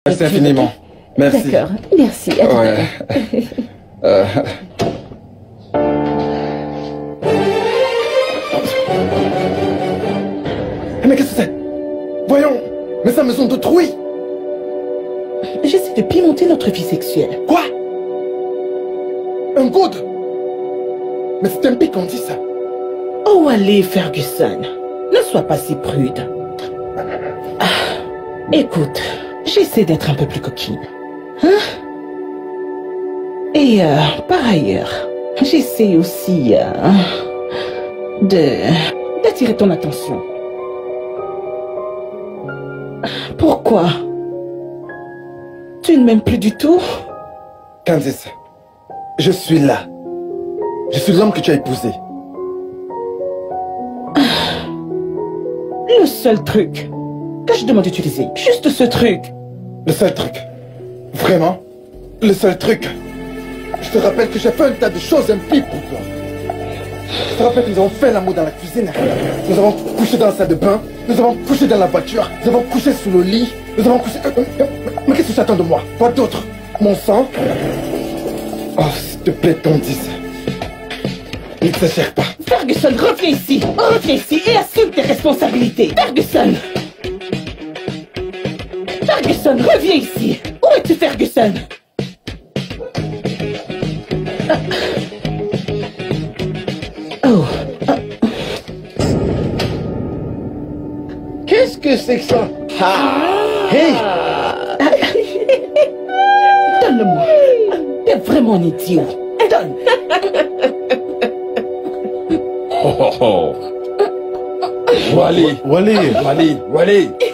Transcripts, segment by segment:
Merci infiniment. Merci. D'accord, merci. À tout à l'heure. Mais qu'est-ce que c'est? Voyons. Mais ça me semble d'autrui. J'essaie de pimenter notre vie sexuelle. Quoi? Un good? Mais c'est un pic qu'on dit ça. Oh, allez, Ferguson. Ne sois pas si prude. Ah, écoute, j'essaie d'être un peu plus coquine. Hein? Et par ailleurs, j'essaie aussi d'attirer ton attention. Pourquoi? Tu ne m'aimes plus du tout? Candice, je suis là. Je suis l'homme que tu as épousé. Le seul truc que je demande d'utiliser, juste ce truc. Le seul truc. Vraiment? Le seul truc. Je te rappelle que j'ai fait un tas de choses impies pour toi. Je te rappelle que nous avons fait l'amour dans la cuisine. Nous avons couché dans la salle de bain. Nous avons couché dans la voiture. Nous avons couché sous le lit. Nous avons couché... Mais qu'est-ce que tu attends de moi? Quoi d'autre? Mon sang? Oh, s'il te plaît, Candice. N'exagère pas. Ferguson, reviens ici. Reviens ici et assume tes responsabilités. Ferguson. Ferguson, reviens ici. Où es-tu, Ferguson? Oh. Qu'est-ce que c'est que ça? Hey! Donne-le-moi. T'es vraiment un idiot. Donne. Oh oh oh. Wally,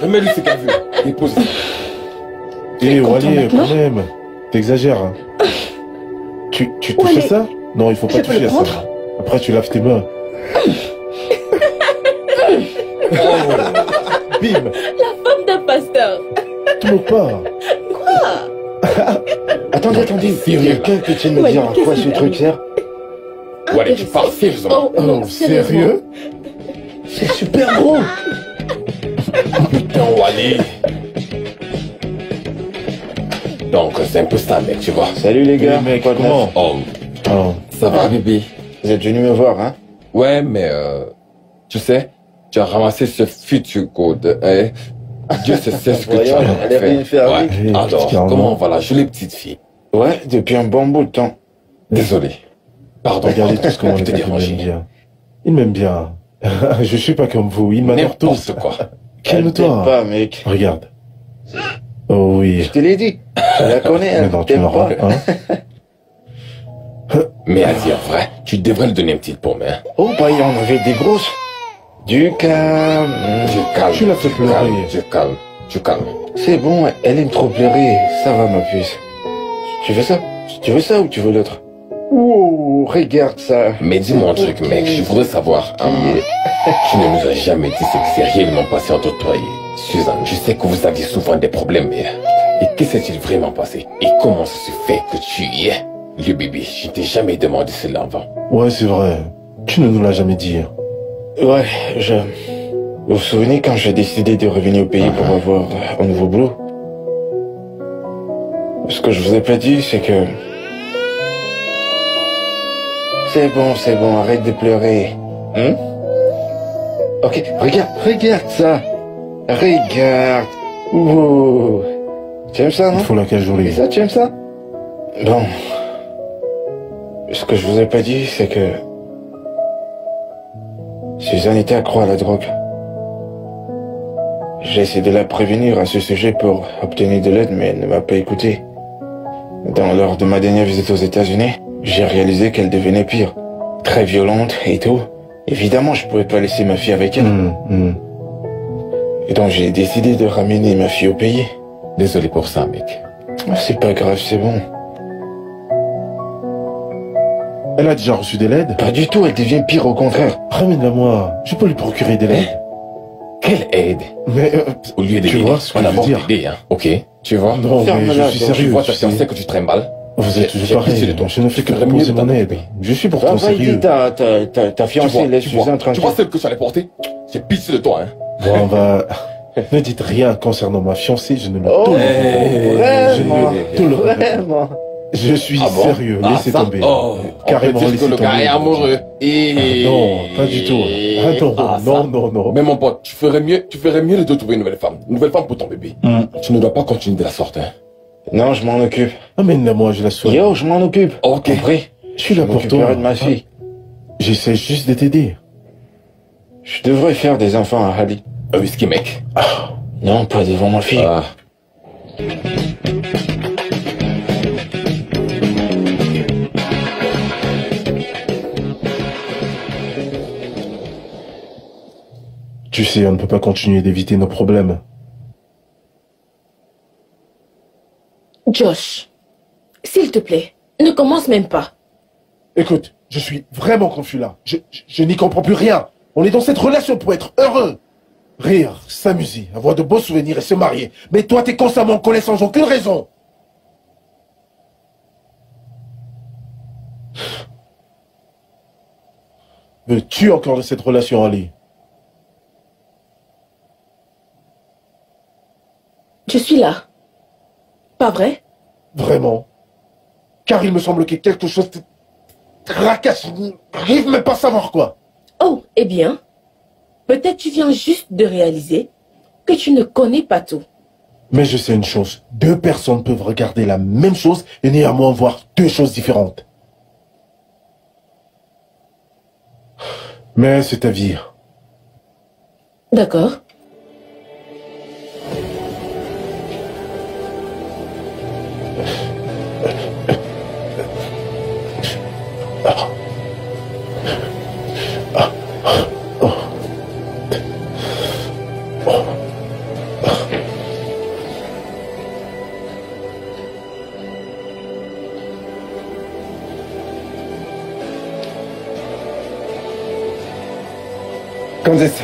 remets-lui ce qu'elle veut. Dépose. Eh Wally, quand même. T'exagères. Hein. Tu fais ça? Non, il faut pas toucher à ça. Après, tu laves tes mains. Oh. Bim. La femme d'un pasteur. Tu me pas. Quoi? Attendez. Quelqu'un peut-il me dire à quoi ce truc sert? Wally, tu parles sérieusement. Oh, sérieux? C'est super gros. Putain, Wally. Donc, c'est un peu ça, mec, tu vois. Salut les gars. Mec, Quoi de comment? neuf? Oh, Oh. ça va, bébé? Vous êtes venu me voir, hein? Ouais, mais tu sais, tu as ramassé ce futur code, hein? Dieu sait ce que tu as Voyons, elle est venue faire avec. Ouais. Alors, Carrément. comment va la jolie petite fille? Ouais, depuis un bon bout de temps. Désolé. Pardon. Regardez tous comment je les te gars m'aiment dérange. bien. Ils m'aiment bien. Je suis pas comme vous, ils m'adorent tous. N'importe quoi. Elle t'aime Calme-toi. pas, mec. Regarde. Oh oui. Je te l'ai dit. Je la connais, Mais elle non, tu t'aime m'auras, pas. hein. Mais à dire vrai, tu devrais lui donner une petite paume, hein? Oh, bah, il en avait des grosses. Du calme. Tu calmes. Tu l'as fait pleurer. Tu calmes. C'est bon, elle aime trop pleurer. Ça va, ma puce. Tu veux ça? Tu veux ça ou tu veux l'autre? Oh, regarde ça. Mais dis-moi un truc, mec, je voudrais savoir. Tu ne nous as jamais dit ce qui s'est réellement passé entre toi et Suzanne. Je sais que vous aviez souvent des problèmes, mais... Et qu'est-ce qui s'est vraiment passé? Et comment ça se fait que tu y es? Le bébé, je t'ai jamais demandé cela avant. Ouais, c'est vrai. Tu ne nous l'as jamais dit. Ouais, Vous vous souvenez quand j'ai décidé de revenir au pays pour avoir un nouveau boulot? Ce que je vous ai pas dit, c'est que... C'est bon, arrête de pleurer. Hein? Ok, regarde ça. Regarde. Ouh. Tu aimes ça, non? Il faut la cajoler. Et ça, tu aimes ça? Bon. Ce que je vous ai pas dit, c'est que... Suzanne était accro à la drogue. J'ai essayé de la prévenir à ce sujet pour obtenir de l'aide, mais elle ne m'a pas écouté. Lors de ma dernière visite aux États-Unis, j'ai réalisé qu'elle devenait pire. Très violente et tout. Évidemment, je pouvais pas laisser ma fille avec elle. Et donc j'ai décidé de ramener ma fille au pays. Désolé pour ça, mec. C'est pas grave, c'est bon. Elle a déjà reçu de l'aide? Pas du tout, elle devient pire, au contraire. Ramène-la moi. Je peux lui procurer de l'aide. Quelle aide? Mais Au lieu de tu vois ce que on je a veux dire? t'aider, hein. Ok, tu vois? Non, mais je suis Tu sérieux. vois ta tu sais. fiancée que tu traînes mal. Vous êtes J'ai toujours pitié de pareil. toi. Je ne fais que J'aurais mieux proposer de mon t'en aide. occuper. Je suis pourtant Va, sérieux. dis ta fiancée, laisse Suzanne tu vois tranquille. celle que tu allais porter? J'ai pitié de toi, hein. Bon, on va... Ne dites rien concernant ma fiancée, je ne le Oh. tolérerai Vraiment. Je suis sérieux, laissez tomber. Oh, Carrément, laissez tomber. Le gars est amoureux. Et... Non, pas du tout. Non. Mais mon pote, tu ferais mieux de trouver une nouvelle femme. Une nouvelle femme pour ton bébé. Tu ne dois pas continuer de la sorte, hein. Non, je m'en occupe. Amène-la-moi, je la soigne. Yo, je m'en occupe. Ok. Compris. Je suis là pour toi. m'occuperai de ma fille. J'essaie juste de t'aider. Je devrais faire des enfants à Ali. Un whisky, mec. Non, pas devant ma fille. Tu sais, on ne peut pas continuer d'éviter nos problèmes. Josh, s'il te plaît, ne commence même pas. Écoute, je suis vraiment confus là. Je n'y comprends plus rien. On est dans cette relation pour être heureux. Rire, s'amuser, avoir de beaux souvenirs et se marier. Mais toi, t'es constamment en colère sans aucune raison. Veux-tu encore de cette relation, Ali? Je suis là. Pas vrai? Vraiment? Car il me semble que quelque chose te tracasse. Je n'arrive même pas à savoir quoi. Oh, eh bien, peut-être tu viens juste de réaliser que tu ne connais pas tout. Mais je sais une chose. Deux personnes peuvent regarder la même chose et néanmoins voir deux choses différentes. Mais c'est ta vie. D'accord. Candice,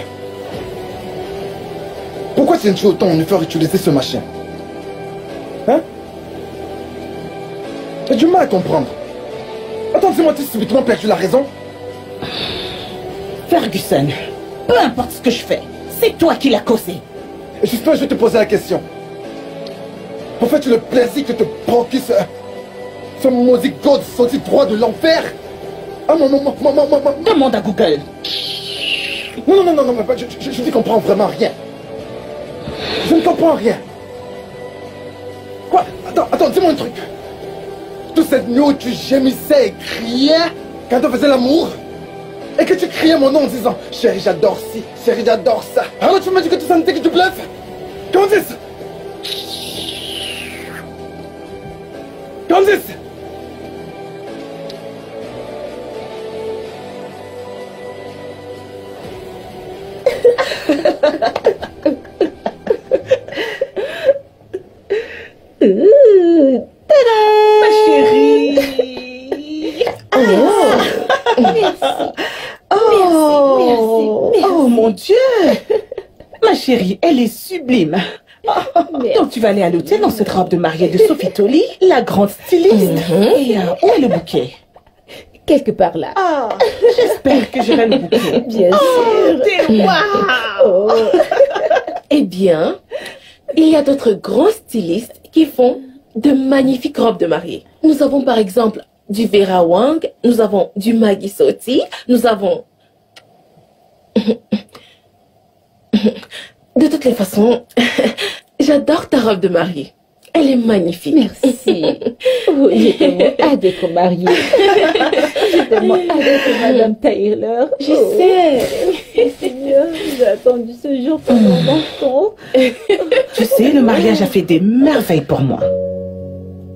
pourquoi tiens-tu autant à nous faire utiliser ce machin? Hein? J'ai du mal à comprendre. Attends, dis-moi, tu as subitement perdu la raison? Ferguson, peu importe ce que je fais, c'est toi qui l'as causé. Et justement, je vais te poser la question. En fait, le plaisir que te procure ce maudit god sorti droit de l'enfer? Ah non. Demande à Google. Non, je n'y comprends vraiment rien. Je ne comprends rien. Quoi? Attends, dis-moi un truc. Toute cette nuit où tu gémissais et criais quand on faisait l'amour, et que tu criais mon nom en disant « Chérie, j'adore ci, chérie, j'adore ça ». Alors tu m'as dit que tout ça n'était que du bluff? Candice! Candice! Ma chérie. Oh mon Dieu. Ma chérie, elle est sublime. Donc tu vas aller à l'hôtel dans cette robe de mariée de Sophie Tolly, la grande styliste. Et où est le bouquet? Quelque part là. J'espère que j'aurai le bouquet. Bien sûr. T'es waouh. Eh bien, il y a d'autres grands stylistes qui font de magnifiques robes de mariée. Nous avons par exemple du Vera Wang, nous avons du Maggie Soti, nous avons... De toutes les façons, j'adore ta robe de mariée. Elle est magnifique. Merci. Oui, j'ai tellement hâte d'être mariée. J'ai tellement hâte d'être Madame Taylor. Je sais. Seigneur, j'ai attendu ce jour pendant longtemps. Tu sais, le mariage a fait des merveilles pour moi.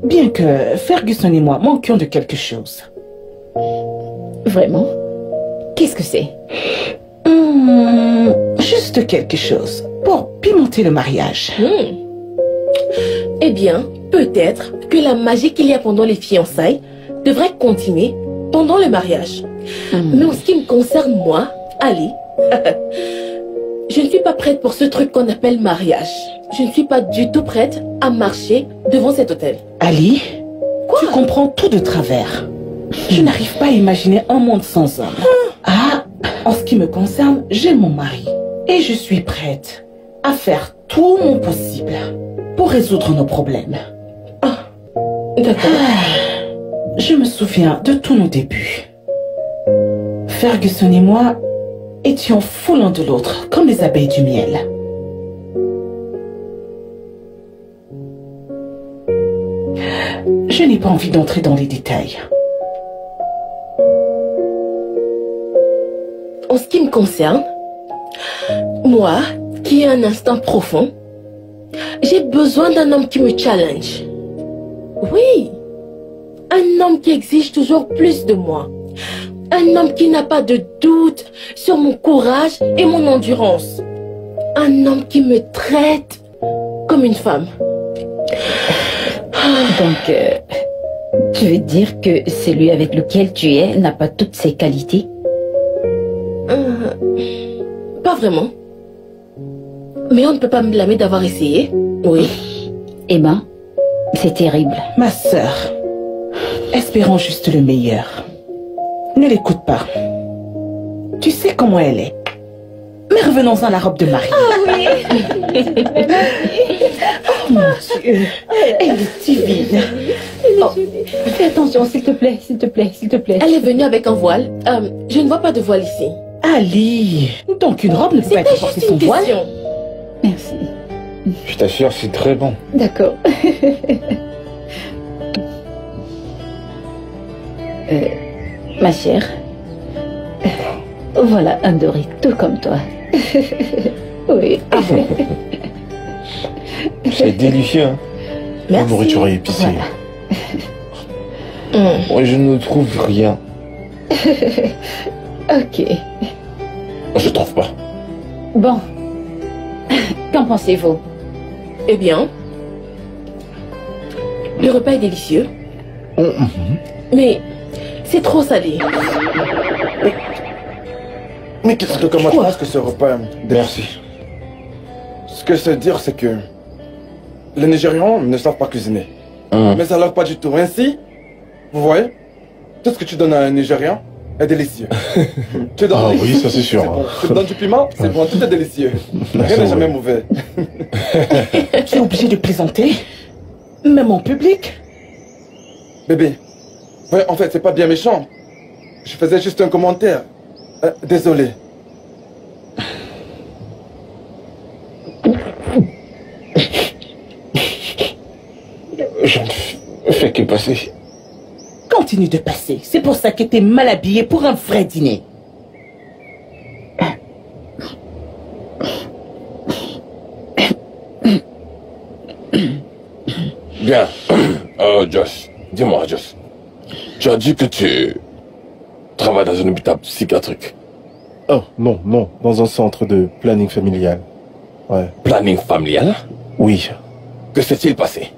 Bien que Ferguson et moi manquions de quelque chose. Vraiment? Qu'est-ce que c'est? Juste quelque chose pour pimenter le mariage. Eh bien, peut-être que la magie qu'il y a pendant les fiançailles devrait continuer pendant le mariage. Mais en ce qui me concerne, moi, Ali, je ne suis pas prête pour ce truc qu'on appelle mariage. Je ne suis pas du tout prête à marcher devant cet hôtel. Ali, tu comprends tout de travers. Je n'arrive pas à imaginer un monde sans homme. En ce qui me concerne, j'ai mon mari. Et je suis prête à faire tout mon possible pour résoudre nos problèmes. D'accord. Je me souviens de tous nos débuts. Ferguson et moi étions fous l'un de l'autre, comme les abeilles du miel. Je n'ai pas envie d'entrer dans les détails. En ce qui me concerne, moi, qui ai un instinct profond, j'ai besoin d'un homme qui me challenge. Oui, un homme qui exige toujours plus de moi. Un homme qui n'a pas de doute sur mon courage et mon endurance. Un homme qui me traite comme une femme. Donc, tu veux dire que celui avec lequel tu es n'a pas toutes ses qualités? Pas vraiment. Mais on ne peut pas me blâmer d'avoir essayé. Oui. Eh ben, c'est terrible. Ma sœur, espérons juste le meilleur. Ne l'écoute pas. Tu sais comment elle est. Mais revenons à la robe de Marie. Ah oui. Oh mon Dieu, elle est divine. Fais attention, s'il te plaît, s'il te plaît, s'il te plaît. Elle est venue avec un voile. Je ne vois pas de voile ici. Ali, donc une robe ne peut pas C'était être portée juste sans une voile? question. Merci. Je t'assure, c'est très bon. D'accord. Ma chère, voilà un doré tout comme toi. Oui. C'est délicieux, hein. La Merci. nourriture est épicée. Moi, je ne trouve rien. Ok. Je trouve pas. Bon. Qu'en pensez-vous? Eh bien, le repas est délicieux. Mais c'est trop salé. Mais qu'est-ce que comment je pense que ce repas... Merci. Ce que je veux dire, c'est que les Nigérians ne savent pas cuisiner. Mais ça leur pas du tout. Ainsi, vous voyez, tout ce que tu donnes à un Nigérian est délicieux. Tu donnes Ah oui, ça c'est sûr. bon. Tu donnes du piment, c'est bon, tout est délicieux. Rien c'est n'est jamais vrai. mauvais. Tu es obligé de plaisanter? Même en public? Bébé, ouais, en fait, c'est pas bien méchant. Je faisais juste un commentaire. Désolé. Je ne fais que passer. Continue de passer. C'est pour ça que t'es mal habillé pour un vrai dîner. Bien. Josh, dis-moi, Josh. Tu as dit que tu travailles dans un hôpital psychiatrique. Oh, non, non, dans un centre de planning familial. Ouais. Planning familial? Oui. Que s'est-il passé?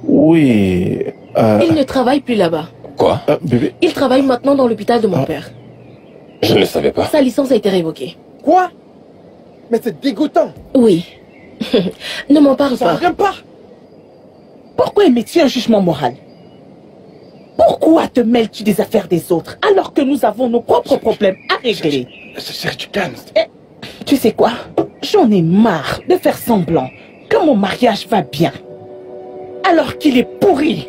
Oui. Il ne travaille plus là-bas. Quoi? Bébé. Il travaille maintenant dans l'hôpital de mon père. Je ne le savais pas. Sa licence a été révoquée. Quoi? Mais c'est dégoûtant. Oui. Ne m'en parle Ça pas. revient pas. Pourquoi émets-tu un jugement moral? Pourquoi te mêles-tu des affaires des autres alors que nous avons nos propres problèmes à régler? Chérie, tu calmes. Tu sais quoi? J'en ai marre de faire semblant que mon mariage va bien alors qu'il est pourri.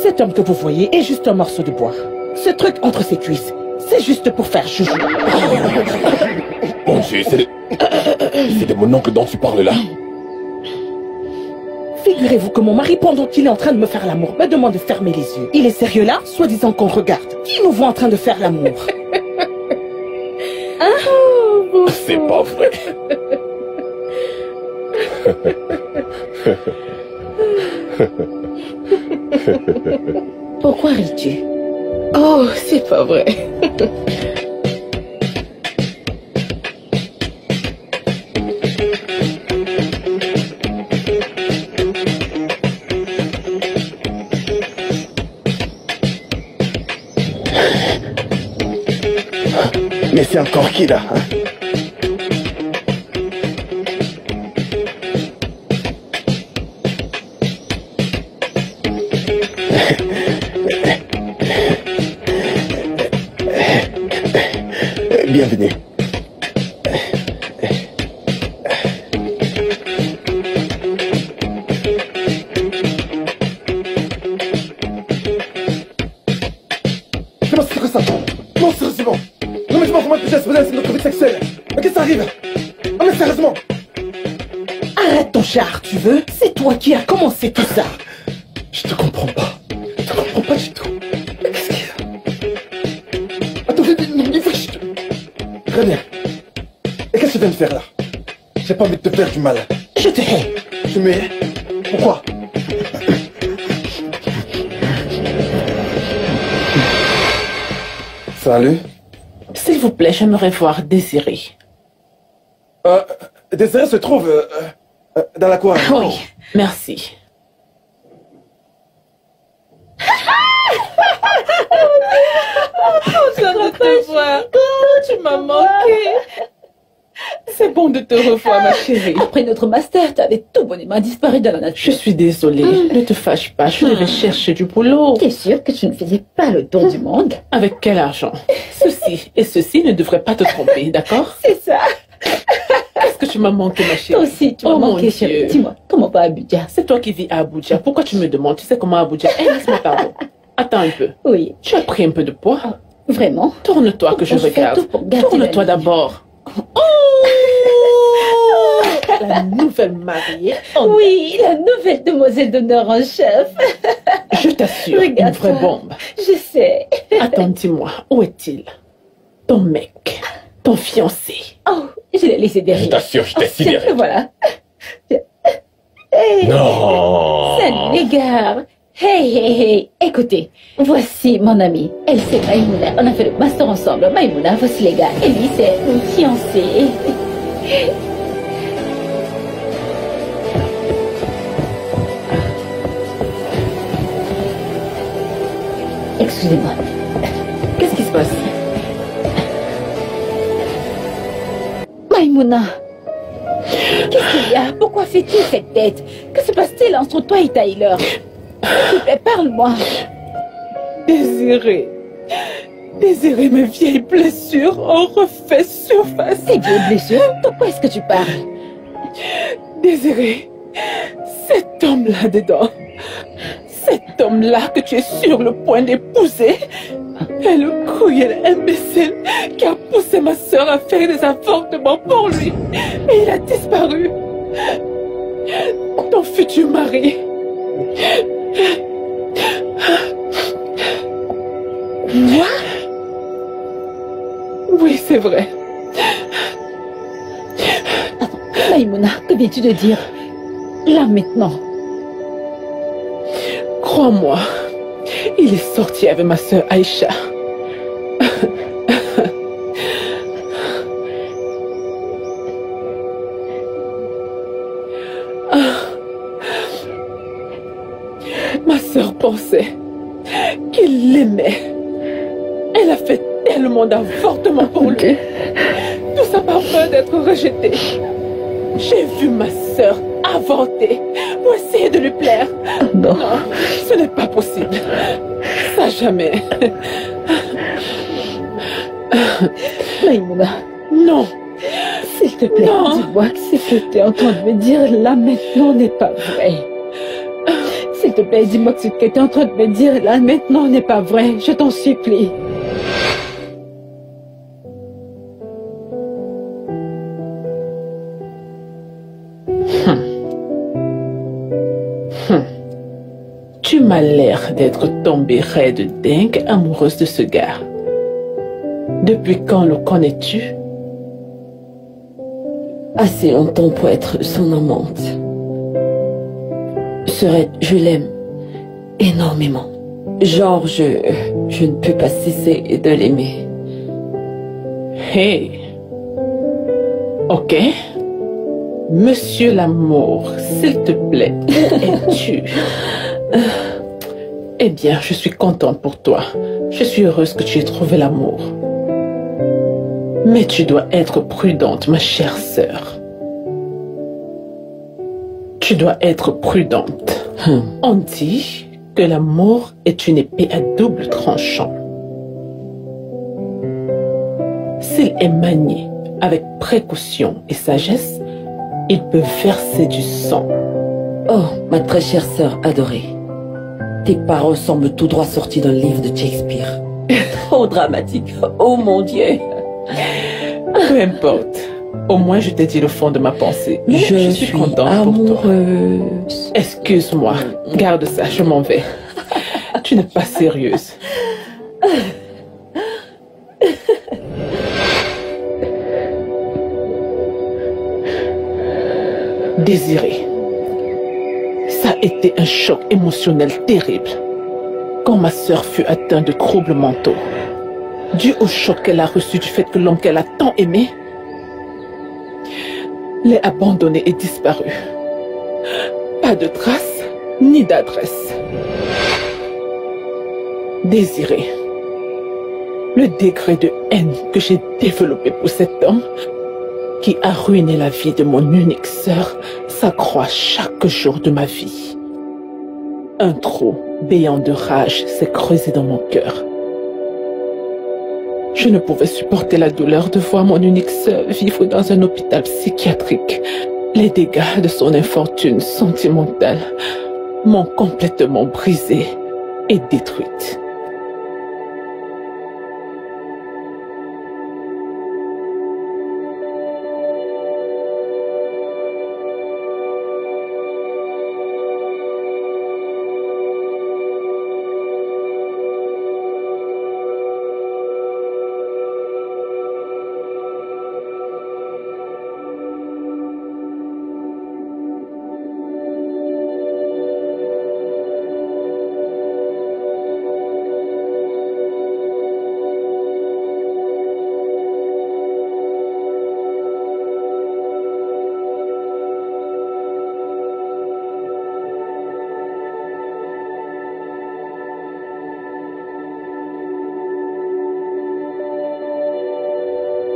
Cet homme que vous voyez est juste un morceau de bois. Ce truc entre ses cuisses, c'est juste pour faire joujou. Mon Dieu, c'est de mon oncle dont tu parles là. Figurez-vous que mon mari, pendant qu'il est en train de me faire l'amour, me demande de fermer les yeux. Il est sérieux là, soi-disant qu'on regarde. Qui nous voit en train de faire l'amour? C'est pas vrai. Pourquoi ris-tu? Oh, c'est pas vrai. Mais c'est encore qui là, hein? Bienvenue. Arrête ton char, tu veux? C'est toi qui as commencé tout ça. Je te comprends pas. Je te comprends pas du tout. Qu'est-ce qu'il y a? Attends, il faut que je te... Très bien. Et qu'est-ce que tu viens de faire là? J'ai pas envie de te faire du mal. Je te hais. Tu me hais? Pourquoi? Salut. S'il vous plaît, j'aimerais voir Désiré. Désiré se trouve dans l'aquarium. Oui, merci. Content de te voir. Tu m'as manqué. C'est bon de te revoir, ma chérie. Après notre master, tu avais tout bonnement disparu de la nature. Je suis désolée. Ne te fâche pas. Je devais chercher du boulot. T'es sûre que tu ne faisais pas le tour du monde? Avec quel argent? Ceci et ceci ne devraient pas te tromper, d'accord? C'est ça. Qu'est-ce que tu m'as manqué, ma chérie? Toi aussi, tu m'as Oh, mon manqué, chérie. Dieu. Dis-moi, comment va Abidjan? C'est toi qui vis à Abuja. Pourquoi tu me demandes? Tu sais comment Abuja? Laisse-moi pardon. Attends un peu. Oui, Tu as pris un peu de poids? vraiment? Tourne-toi que je On fait regarde. tout pour garder Tourne-toi la ligne. d'abord. Oh! La nouvelle mariée. Oh, Oui, la nouvelle demoiselle d'honneur en chef. je t'assure, une Regarde-toi. vraie bombe. Je sais. Attends, dis-moi, où est-il? Ton mec, ton fiancé. Oh, je l'ai laissé Je derrière. t'assure, j'étais sidéré. Voilà. Hey, Non. salut les gars. Hey, hey, hey. Écoutez, voici mon ami. Elle, c'est Maïmouna. On a fait le master ensemble. Maïmouna, voici les gars. Et lui, c'est mon fiancé. Excusez-moi. Qu'est-ce qui se passe? Maïmouna. Qu'est-ce qu'il y a? Pourquoi fais-tu cette tête? Que se passe-t-il entre toi et Tyler? S'il te plaît, parle-moi. Désiré. Désiré, mes vieilles blessures ont refait surface. Tes vieilles blessures? De quoi est-ce que tu parles? Désiré, cet homme-là dedans, cet homme-là que tu es sur le point d'épouser, est le cruel imbécile qui a poussé ma sœur à faire des avortements pour lui. Et il a disparu. Ton futur mari. Moi? Oui, c'est vrai. Maïmouna, que viens-tu de dire? Là, maintenant. Crois-moi, il est sorti avec ma sœur Aïcha. Ma sœur pensait qu'il l'aimait. Elle a fait tellement d'avortements pour lui. Tout ça par peur d'être rejetée. J'ai vu ma sœur avorter pour essayer de lui plaire. Non. Non, ce n'est pas possible. Ça jamais. Maïmouna, Non. s'il te plaît, Non. dis-moi que ce que tu es en train de me dire là maintenant n'est pas vrai. S'il te plaît, dis-moi que ce que tu es en train de me dire là maintenant n'est pas vrai. Je t'en supplie. Tu m'as l'air d'être tombée raide dingue amoureuse de ce gars. Depuis quand le connais-tu? Assez longtemps pour être son amante. Serette, je l'aime énormément. Genre, je ne peux pas cesser de l'aimer. Hey. Ok. Monsieur l'amour, s'il te plaît, où es-tu? Eh bien, je suis contente pour toi. Je suis heureuse que tu aies trouvé l'amour. Mais tu dois être prudente, ma chère sœur. Tu dois être prudente. On dit que l'amour est une épée à double tranchant. S'il est manié avec précaution et sagesse, il peut verser du sang. Oh, ma très chère sœur adorée. Tes paroles semblent tout droit sorties d'un livre de Shakespeare. Trop dramatique. Oh mon Dieu. Peu importe. Au moins, je t'ai dit le fond de ma pensée. Mais je suis contente pour toi. Excuse-moi. Garde ça, je m'en vais. Tu n'es pas sérieuse. Désiré, ça a été un choc émotionnel terrible quand ma sœur fut atteinte de troubles mentaux, dû au choc qu'elle a reçu du fait que l'homme qu'elle a tant aimé l'ait abandonné et disparu. Pas de traces, ni d'adresse. Désiré, le degré de haine que j'ai développé pour cet homme qui a ruiné la vie de mon unique sœur s'accroît chaque jour de ma vie. Un trou béant de rage s'est creusé dans mon cœur. Je ne pouvais supporter la douleur de voir mon unique sœur vivre dans un hôpital psychiatrique. Les dégâts de son infortune sentimentale m'ont complètement brisée et détruite.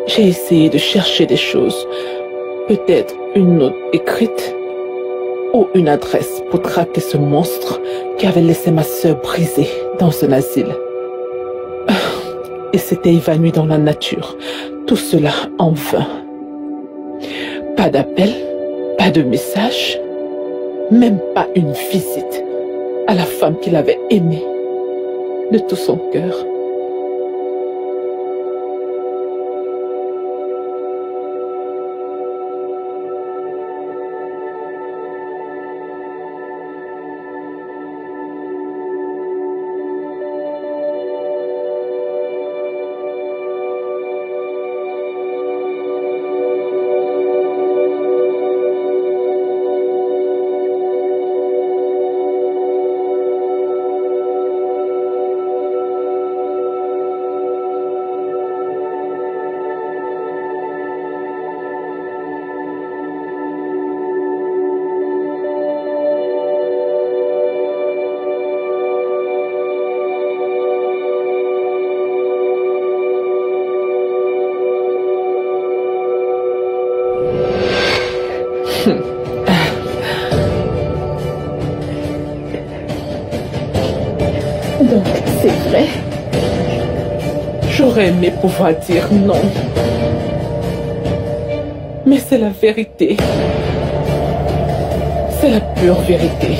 J'ai essayé de chercher des choses, peut-être une note écrite ou une adresse pour traquer ce monstre qui avait laissé ma sœur brisée dans un asile. Et s'était évanoui dans la nature, tout cela en vain. Pas d'appel, pas de message, même pas une visite à la femme qu'il avait aimée de tout son cœur. Donc, c'est vrai? J'aurais aimé pouvoir dire non. Mais c'est la vérité. C'est la pure vérité.